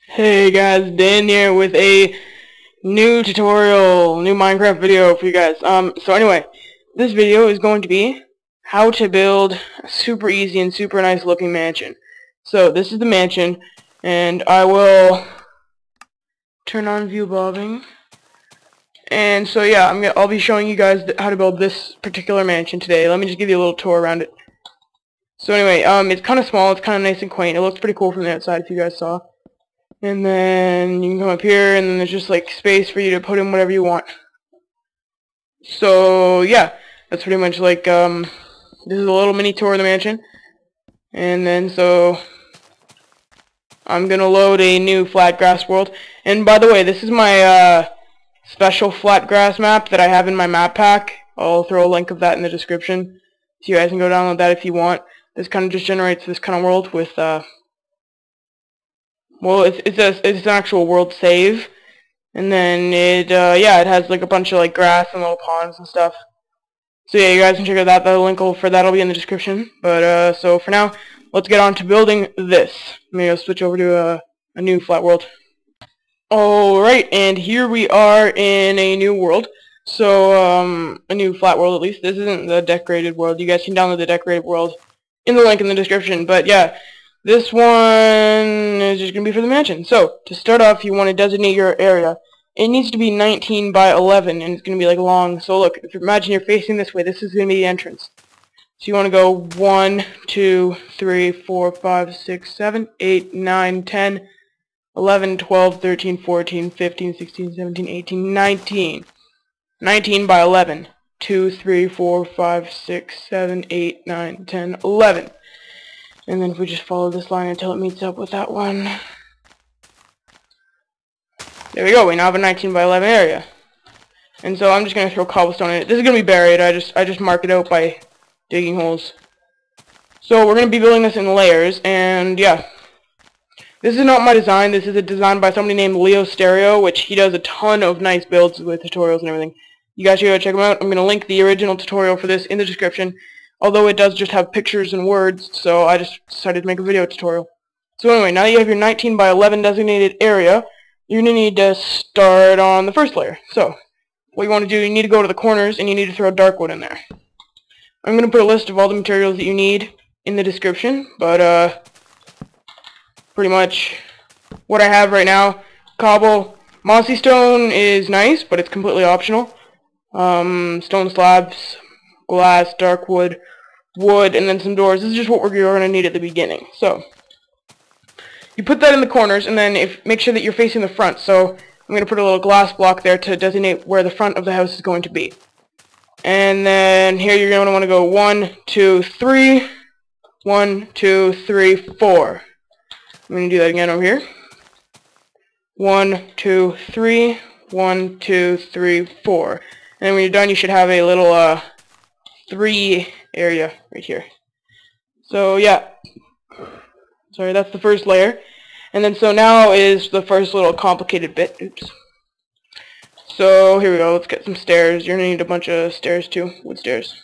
Hey guys, Dan here with a new tutorial, new Minecraft video for you guys. So anyway, this video is going to be how to build a super easy and super nice looking mansion. So this is the mansion, and I will turn on view bobbing. And so yeah, I'll be showing you guys how to build this particular mansion today. Let me just give you a little tour around it. So anyway, it's kind of small, it's kind of nice and quaint. It looks pretty cool from the outside if you guys saw. And then you can come up here, and then there's just like space for you to put in whatever you want. So yeah, that's pretty much like this is a little mini tour of the mansion. And then so I'm gonna load a new flat grass world. And by the way, this is my special flat grass map that I have in my map pack. I'll throw a link of that in the description, so you guys can go download that if you want. This kind of just generates this kind of world with well, it's an actual world save, and then it has like a bunch of like grass and little ponds and stuff. So yeah, you guys can check out that. The link for that'll be in the description. But so for now, let's get on to building this. Maybe I'll switch over to a new flat world. Alright, and here we are in a new world. So a new flat world at least. This isn't the decorated world. You guys can download the decorated world in the link in the description. But yeah. This one is just going to be for the mansion. So, to start off, you want to designate your area. It needs to be 19 by 11, and it's going to be like long. So look, if you imagine you're facing this way, this is going to be the entrance. So you want to go 1, 2, 3, 4, 5, 6, 7, 8, 9, 10, 11, 12, 13, 14, 15, 16, 17, 18, 19. 19 by 11. 2, 3, 4, 5, 6, 7, 8, 9, 10, 11. And then if we just follow this line until it meets up with that one. There we go, we now have a 19 by 11 area. And so I'm just going to throw cobblestone in it. This is going to be buried, I just mark it out by digging holes. So we're going to be building this in layers, and yeah. This is not my design, this is a design by somebody named Leo Stereo, which he does a ton of nice builds with tutorials and everything. You guys should go check him out. I'm going to link the original tutorial for this in the description. Although it does just have pictures and words, so I just decided to make a video tutorial. So anyway, now that you have your 19 by 11 designated area, you're going to need to start on the first layer. So, what you want to do, you need to go to the corners, and you need to throw dark wood in there. I'm going to put a list of all the materials that you need in the description, but pretty much what I have right now, cobble, mossy stone is nice, but it's completely optional. Stone slabs, glass, dark wood, wood, and then some doors. This is just what we're going to need at the beginning. So you put that in the corners, and then make sure that you're facing the front. So I'm going to put a little glass block there to designate where the front of the house is going to be. And then here you're going to want to go 1, 2, 3, 1, 2, 3, 4. I'm going to do that again over here. 1, 2, 3, 1, 2, 3, 4. And then when you're done, you should have a little 3 area right here. So yeah, sorry, that's the first layer. And then so now is the first little complicated bit. Oops. So here we go, let's get some stairs. You're gonna need a bunch of stairs too, wood stairs.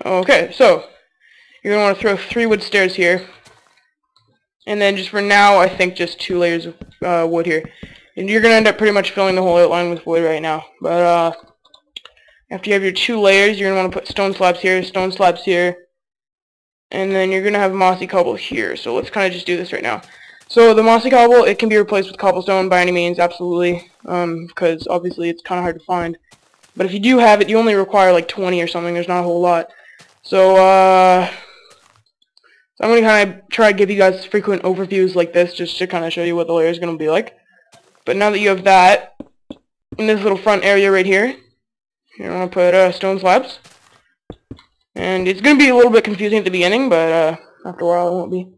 Okay, so you're gonna want to throw 3 wood stairs here. And then just for now, I think just 2 layers of wood here. And you're gonna end up pretty much filling the whole outline with wood right now. But after you have your 2 layers, you're going to want to put stone slabs here, and then you're going to have mossy cobble here. So let's kind of just do this right now. So the mossy cobble, it can be replaced with cobblestone by any means, absolutely, because obviously it's kind of hard to find. But if you do have it, you only require like 20 or something, there's not a whole lot. So, I'm going to kind of try to give you guys frequent overviews like this, just to kind of show you what the layer is going to be like. But now that you have that, in this little front area right here, you're going to put stone slabs. And it's going to be a little bit confusing at the beginning, but after a while it won't be.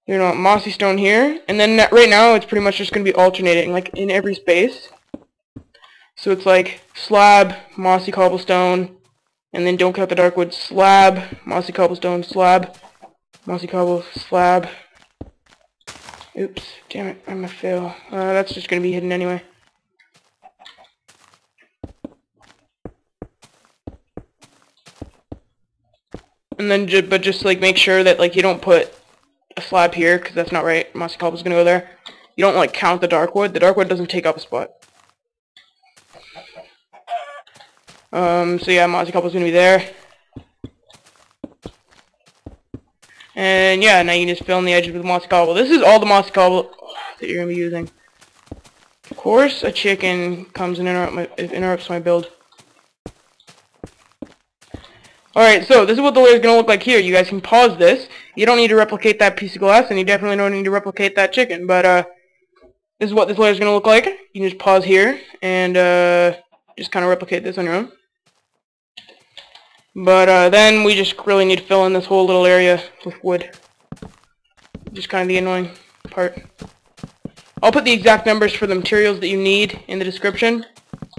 You're going to want mossy stone here. And then right now it's pretty much just going to be alternating, like in every space. So it's like slab, mossy cobblestone, and then don't count the dark wood, slab, mossy cobblestone, slab, mossy cobble, slab. Oops, damn it, I'm going to fail. That's just going to be hidden anyway. And then, but just like make sure that like you don't put a slab here, because that's not right. Mossy Cobble's gonna go there. You don't, like, count the dark wood. The dark wood doesn't take up a spot. So yeah, Mossy Cobble's gonna be there. And yeah, now you can just fill in the edges with Mossy Cobble. This is all the Mossy Cobble that you're gonna be using. Of course, a chicken comes and interrupts my build. Alright, so this is what the layer is going to look like here. You guys can pause this. You don't need to replicate that piece of glass, and you definitely don't need to replicate that chicken. But, this is what this layer is going to look like. You can just pause here, and, just kind of replicate this on your own. But, then we just really need to fill in this whole little area with wood. Just kind of the annoying part. I'll put the exact numbers for the materials that you need in the description.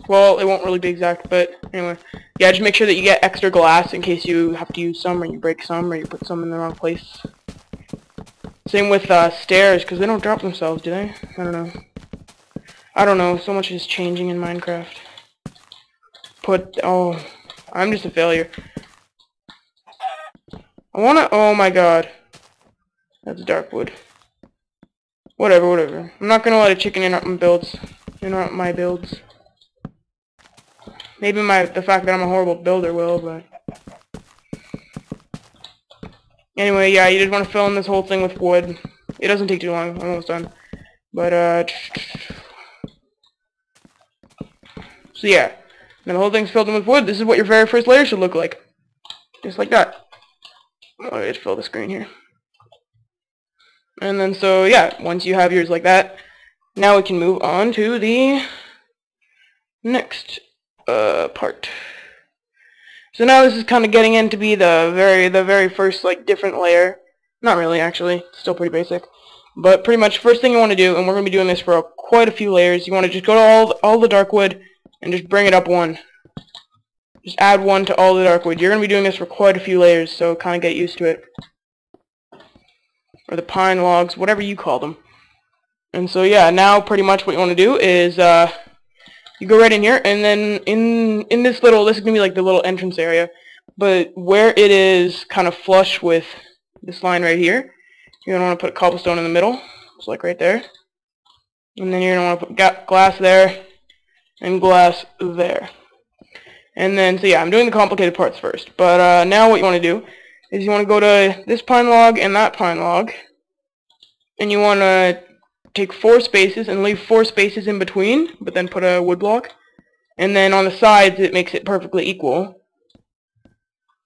Well, it won't really be exact, but anyway. Yeah, just make sure that you get extra glass in case you have to use some, or you break some, or you put some in the wrong place. Same with stairs, because they don't drop themselves, do they? I don't know. So much is changing in Minecraft. Oh, I'm just a failure. Oh my god. That's dark wood. Whatever. I'm not gonna let a chicken interrupt my builds. Maybe the fact that I'm a horrible builder will, but... Anyway, yeah, you just want to fill in this whole thing with wood. It doesn't take too long. I'm almost done. But, so yeah. Now the whole thing's filled in with wood. This is what your very first layer should look like. Just like that. Oh, I just fill the screen here. And then, so, yeah, once you have yours like that, now we can move on to the next part. So now this is kind of getting in to be the very first, like, different layer. Not really, actually. Still pretty basic. But pretty much, first thing you want to do, and we're going to be doing this for quite a few layers, you want to just go to all the dark wood and just bring it up one. Just add one to all the dark wood. You're going to be doing this for quite a few layers, so kind of get used to it. Or the pine logs, whatever you call them. And so yeah, now pretty much what you want to do is you go right in here, and then in this is going to be like the little entrance area, but where it is kind of flush with this line right here, you're going to want to put cobblestone in the middle, just like right there. And then you're going to want to put glass there and glass there. And then, so yeah, I'm doing the complicated parts first, but now what you want to do is you want to go to this pine log and that pine log, and you want to take 4 spaces and leave 4 spaces in between, but then put a wood block, and then on the sides it makes it perfectly equal.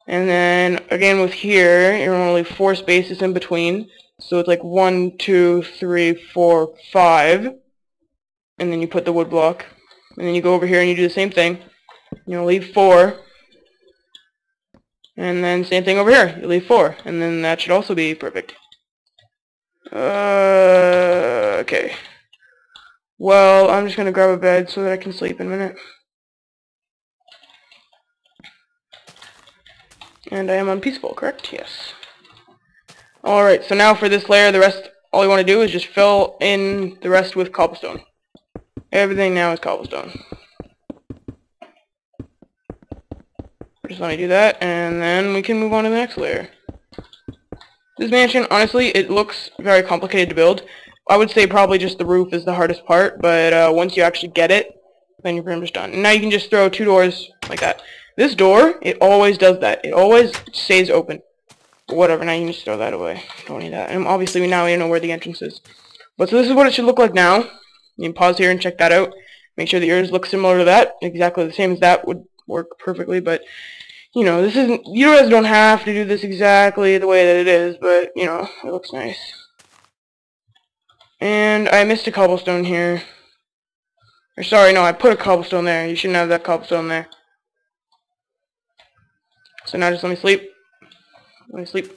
And then again with here, you're going to leave 4 spaces in between, so it's like 1, 2, 3, 4, 5, and then you put the wood block, and then you go over here and you do the same thing. You leave 4. And then same thing over here. You leave 4. And then that should also be perfect. Okay. Well, I'm just going to grab a bed so that I can sleep in a minute. And I am on peaceful, correct? Yes. Alright, so now for this layer, all you want to do is just fill in the rest with cobblestone. Everything now is cobblestone. Just let me do that, and then we can move on to the next layer. This mansion, honestly, it looks very complicated to build. I would say probably just the roof is the hardest part, but once you actually get it, then you're pretty much done. And now you can just throw 2 doors like that. This door, it always does that. It always stays open. But whatever, now you can just throw that away. Don't need that. And obviously, now we know where the entrance is. But so this is what it should look like now. You can pause here and check that out. Make sure that yours looks similar to that. Exactly the same as that would work perfectly, but you know, this isn't, you guys don't have to do this exactly the way that it is, but you know, it looks nice. And I missed a cobblestone here. Or sorry, no, I put a cobblestone there. You shouldn't have that cobblestone there. So now just let me sleep. Let me sleep.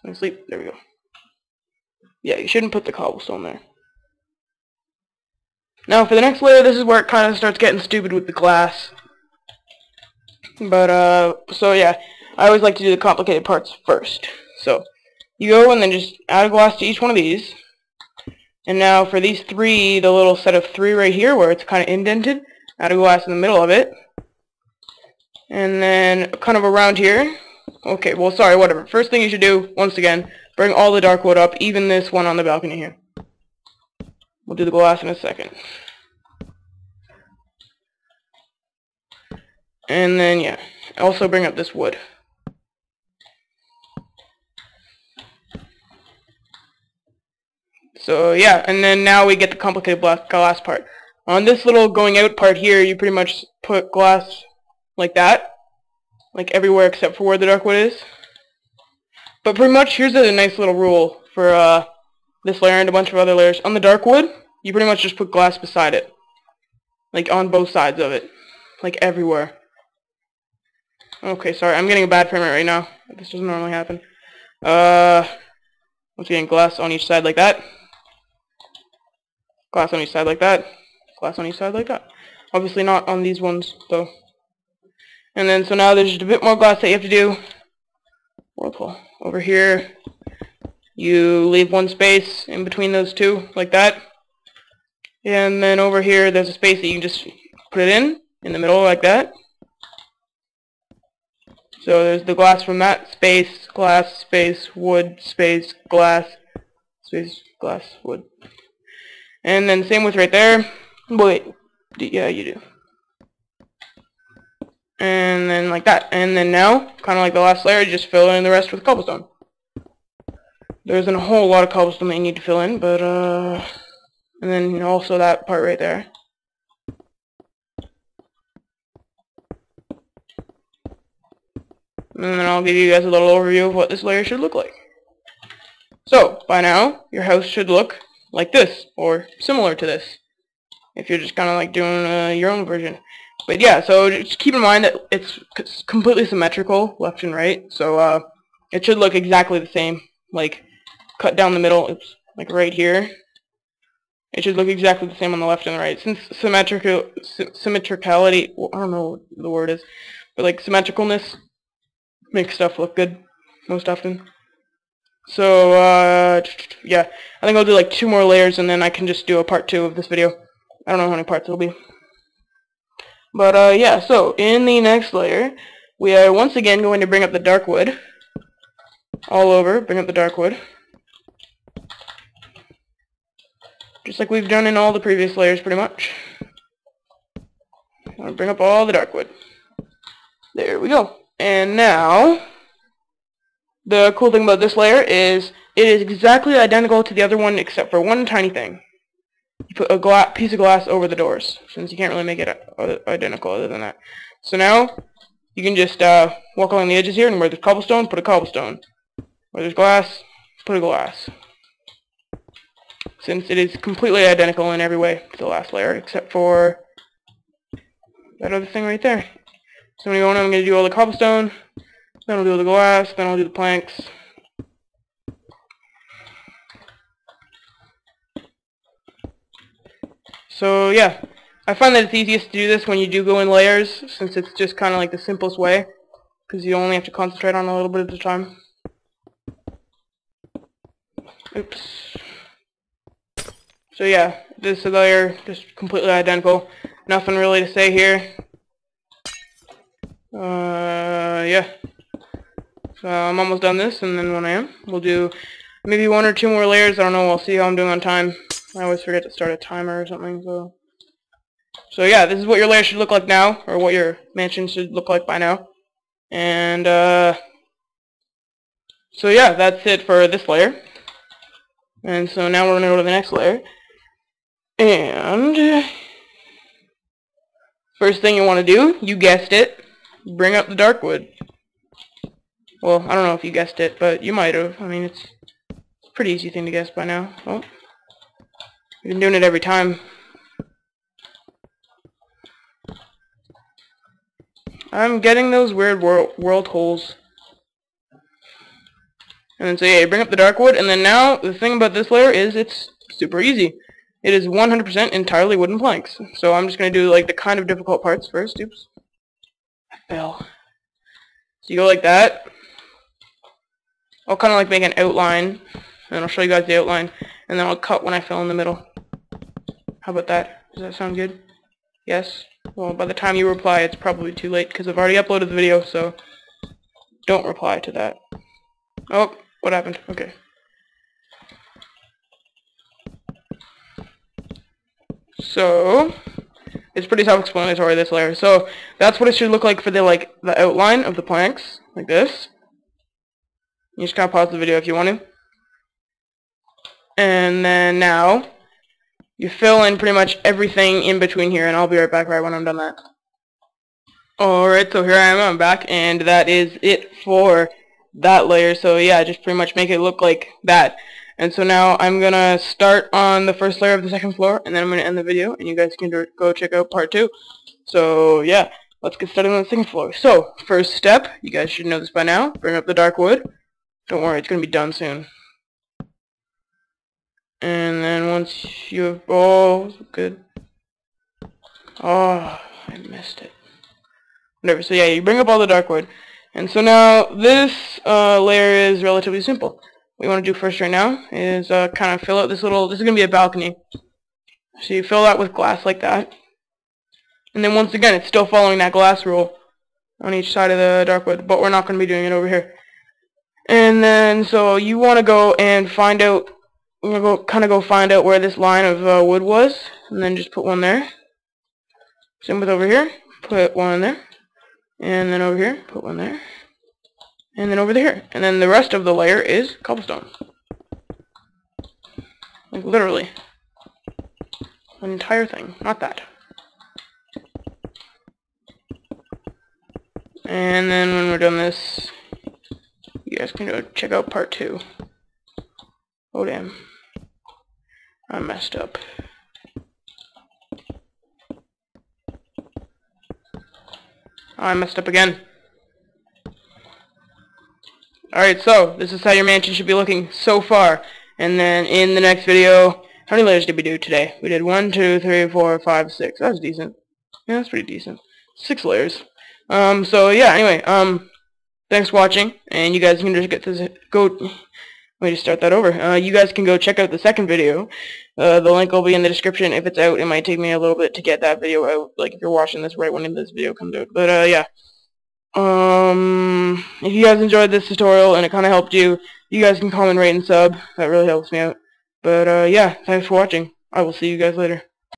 Let me sleep. There we go. Yeah, you shouldn't put the cobblestone there. Now for the next layer, this is where it kind of starts getting stupid with the glass. But, so yeah, I always like to do the complicated parts first. So, you go and then just add a glass to each one of these. And now for these 3, the little set of 3 right here where it's kind of indented, add a glass in the middle of it. And then kind of around here. Okay, well, sorry, whatever. First thing you should do, once again, bring all the dark wood up, even this one on the balcony here. We'll do the glass in a second. And then, yeah, also bring up this wood. So, yeah, and then now we get the complicated glass part. On this little going out part here, you pretty much put glass like that. Like everywhere except for where the dark wood is. But pretty much, here's a nice little rule for this layer and a bunch of other layers. On the dark wood, you pretty much just put glass beside it. Like on both sides of it. Like everywhere. Okay, sorry, I'm getting a bad frame rate right now. This doesn't normally happen. Once again, glass on each side like that. Glass on each side like that. Glass on each side like that. Obviously not on these ones, though. And then, so now there's just a bit more glass that you have to do. Whirlpool. Over here, you leave one space in between those two, like that. And then over here, there's a space that you can just put it in the middle, like that. So there's the glass from that space, glass, space, wood, space, glass, space, glass, wood. And then same with right there. Wait, yeah, you do. And then like that. And then now, kind of like the last layer, you just fill in the rest with cobblestone. There isn't a whole lot of cobblestone that you need to fill in, but and then also that part right there. And then I'll give you guys a little overview of what this layer should look like. So, by now, your house should look like this, or similar to this, if you're just kind of like doing your own version. But yeah, so just keep in mind that it's completely symmetrical, left and right, so it should look exactly the same, like cut down the middle, oops, like right here. It should look exactly the same on the left and the right. Since symmetricality, well, I don't know what the word is, but like symmetricalness makes stuff look good most often. So yeah, I think I'll do like 2 more layers and then I can just do a part 2 of this video. I don't know how many parts it'll be. But yeah, so in the next layer, we are once again going to bring up the dark wood. All over, bring up the dark wood. Just like we've done in all the previous layers, pretty much. I'll bring up all the dark wood. There we go. And now, the cool thing about this layer is it is exactly identical to the other one except for one tiny thing. You put a piece of glass over the doors, since you can't really make it identical other than that. So now, you can just walk along the edges here, and where there's cobblestone, put a cobblestone. Where there's glass, put a glass. Since it is completely identical in every way to the last layer, except for that other thing right there. So I'm going to do all the cobblestone, then I'll do the glass, then I'll do the planks. So yeah, I find that it's easiest to do this when you do go in layers, since it's just kind of like the simplest way, because you only have to concentrate on a little bit at a time. Oops. So yeah, this layer just completely identical. Nothing really to say here. Yeah. So I'm almost done this, and then when I am, we'll do maybe 1 or 2 more layers. I don't know. We'll see how I'm doing on time. I always forget to start a timer or something. So yeah, this is what your layer should look like now, or what your mansion should look like by now. And so yeah, that's it for this layer. And so now we're gonna go to the next layer. And first thing you want to do, you guessed it, bring up the dark wood. Well, I don't know if you guessed it, but you might have. I mean, it's a pretty easy thing to guess by now. Oh, we've been doing it every time. I'm getting those weird world holes. And then so yeah, you bring up the dark wood, and then now the thing about this layer is it's super easy. It is 100% entirely wooden planks. So I'm just going to do like the kind of difficult parts first. Oops. I fell. So you go like that. I'll kind of like make an outline, and I'll show you guys the outline, and then I'll cut when I fill in the middle. How about that? Does that sound good? Yes? Well, by the time you reply, it's probably too late, because I've already uploaded the video, so don't reply to that. Oh, what happened? Okay. So it's pretty self-explanatory, this layer. So that's what it should look like for the outline of the planks, like this. You just kind of pause the video if you want to. And then now you fill in pretty much everything in between here, and I'll be right back right when I'm done that. Alright, so here I am, I'm back, and that is it for that layer. So yeah, just pretty much make it look like that. And so now I'm gonna start on the first layer of the second floor, and then I'm gonna end the video, and you guys can go check out part 2. So yeah, let's get started on the second floor. So first step, you guys should know this by now, bring up the dark wood. Don't worry, it's gonna be done soon. And then once you have, oh, good. Oh, I missed it. Whatever, so yeah, you bring up all the dark wood. And so now this layer is relatively simple. What you want to do first right now is kind of fill out this is going to be a balcony. So you fill that with glass like that. And then once again, it's still following that glass rule on each side of the dark wood, but we're not going to be doing it over here. And then, so you want to go and find out, go find out where this line of wood was, and then just put one there. Same with over here, put one there. And then over here, put one there. And then over there. And then the rest of the layer is cobblestone. Like literally. An entire thing. Not that. And then when we're done this, you guys can go check out part 2. Oh damn. I messed up. I messed up again. Alright, so this is how your mansion should be looking so far. And then in the next video, how many layers did we do today? We did 1, 2, 3, 4, 5, 6. That was decent. Yeah, that's pretty decent. 6 layers. So yeah, anyway, thanks for watching, and you guys can just get this, let me just start that over. You guys can go check out the second video. The link will be in the description. If it's out, it might take me a little bit to get that video out, like if you're watching this right when this video comes out. But yeah. If you guys enjoyed this tutorial and it kind of helped you, you guys can comment, rate, and sub. That really helps me out. But yeah, thanks for watching. I will see you guys later.